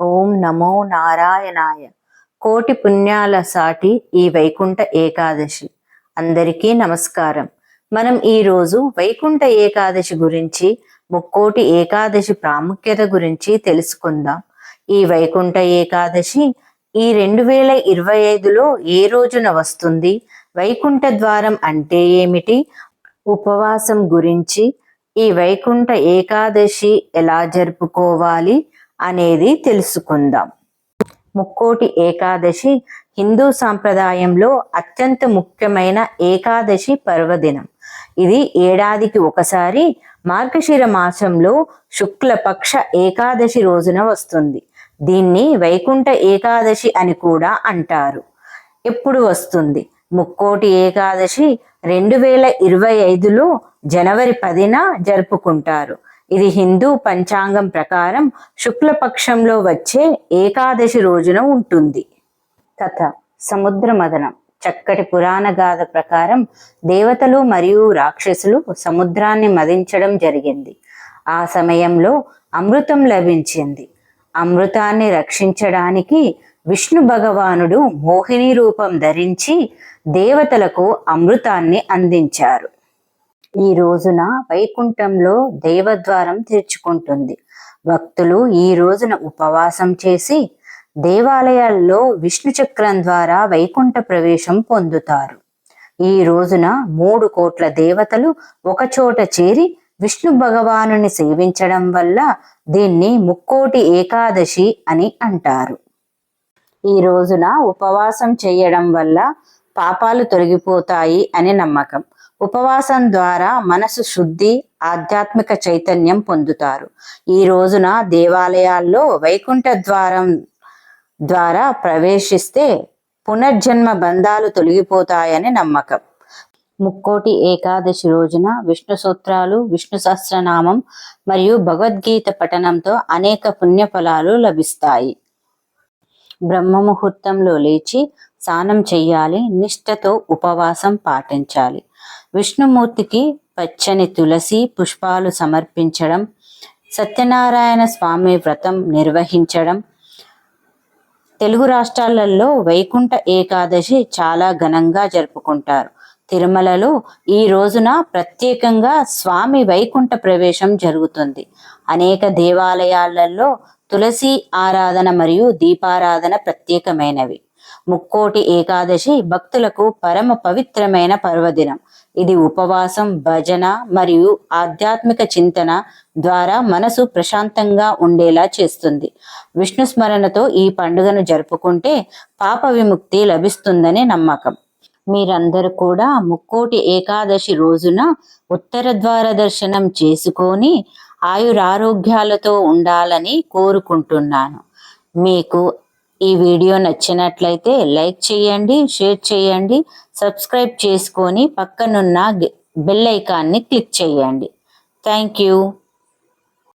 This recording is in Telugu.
ఓం నమో నారాయణాయ. కోటి పుణ్యాల సాటి ఈ వైకుంఠ ఏకాదశి. అందరికీ నమస్కారం. మనం ఈరోజు వైకుంఠ ఏకాదశి గురించి, ముక్కోటి ఏకాదశి ప్రాముఖ్యత గురించి తెలుసుకుందాం. ఈ వైకుంఠ ఏకాదశి ఈ 2025లో ఏ రోజున వస్తుంది, వైకుంఠ ద్వారం అంటే ఏమిటి, ఉపవాసం గురించి, ఈ వైకుంఠ ఏకాదశి ఎలా జరుపుకోవాలి అనేది తెలుసుకుందాం. ముక్కోటి ఏకాదశి హిందూ సాంప్రదాయంలో అత్యంత ముఖ్యమైన ఏకాదశి పర్వదినం. ఇది ఏడాదికి ఒకసారి మార్గశిర మాసంలో శుక్లపక్ష ఏకాదశి రోజున వస్తుంది. దీన్ని వైకుంఠ ఏకాదశి అని కూడా అంటారు. ఎప్పుడు వస్తుంది? ముక్కోటి ఏకాదశి 2025లో జనవరి 10న జరుపుకుంటారు. ఇది హిందూ పంచాంగం ప్రకారం శుక్లపక్షంలో వచ్చే ఏకాదశి రోజున ఉంటుంది. కథ: సముద్ర మథనం. చక్కటి పురాణ గాథ ప్రకారం దేవతలు మరియు రాక్షసులు సముద్రాన్ని మదించడం జరిగింది. ఆ సమయంలో అమృతం లభించింది. అమృతాన్ని రక్షించడానికి విష్ణు భగవానుడు మోహిని రూపం ధరించి దేవతలకు అమృతాన్ని అందించారు. ఈ రోజున వైకుంఠంలో దేవద్వారం తెరుచుకుంటుంది. భక్తులు ఈ రోజున ఉపవాసం చేసి దేవాలయాల్లో విష్ణు చక్రం ద్వారా వైకుంఠ ప్రవేశం పొందుతారు. ఈ రోజున 3 కోట్ల దేవతలు ఒకచోట చేరి విష్ణు భగవానుని సేవించడం వల్ల దీన్ని ముక్కోటి ఏకాదశి అని అంటారు. ఈ రోజున ఉపవాసం చేయడం వల్ల పాపాలు తొలగిపోతాయి అని నమ్మకం. ఉపవాసం ద్వారా మనసు శుద్ధి, ఆధ్యాత్మిక చైతన్యం పొందుతారు. ఈ రోజున దేవాలయాల్లో వైకుంఠ ద్వారం ద్వారా ప్రవేశిస్తే పునర్జన్మ బంధాలు తొలగిపోతాయని నమ్మకం. ముక్కోటి ఏకాదశి రోజున విష్ణు సూత్రాలు, విష్ణు సహస్రనామం మరియు భగవద్గీత పఠనంతో అనేక పుణ్యఫలాలు లభిస్తాయి. బ్రహ్మ ముహూర్తంలో లేచి స్నానం చెయ్యాలి. నిష్ఠతో ఉపవాసం పాటించాలి. విష్ణుమూర్తికి పచ్చని తులసి పుష్పాలు సమర్పించడం, సత్యనారాయణ స్వామి వ్రతం నిర్వహించడం. తెలుగు రాష్ట్రాలలో వైకుంఠ ఏకాదశి చాలా ఘనంగా జరుపుకుంటారు. తిరుమలలో ఈ రోజున ప్రత్యేకంగా స్వామి వైకుంఠ ప్రవేశం జరుగుతుంది. అనేక దేవాలయాలలో తులసి ఆరాధన మరియు దీపారాధన ప్రత్యేకమైనవి. ముక్కోటి ఏకాదశి భక్తులకు పరమ పవిత్రమైన పర్వదినం. ఇది ఉపవాసం, భజన మరియు ఆధ్యాత్మిక చింతన ద్వారా మనసు ప్రశాంతంగా ఉండేలా చేస్తుంది. విష్ణు స్మరణతో ఈ పండుగను జరుపుకుంటే పాప విముక్తి లభిస్తుందని నమ్మకం. మీరందరూ కూడా ముక్కోటి ఏకాదశి రోజున ఉత్తర ద్వార దర్శనం చేసుకొని ఆయురారోగ్యాలతో ఉండాలని కోరుకుంటున్నాను. మీకు ఈ వీడియో నచ్చినట్లయితే లైక్ చేయండి, షేర్ చేయండి, సబ్స్క్రైబ్ చేసుకొని పక్కనున్న బెల్ ఐకాన్ని క్లిక్ చేయండి. Thank you.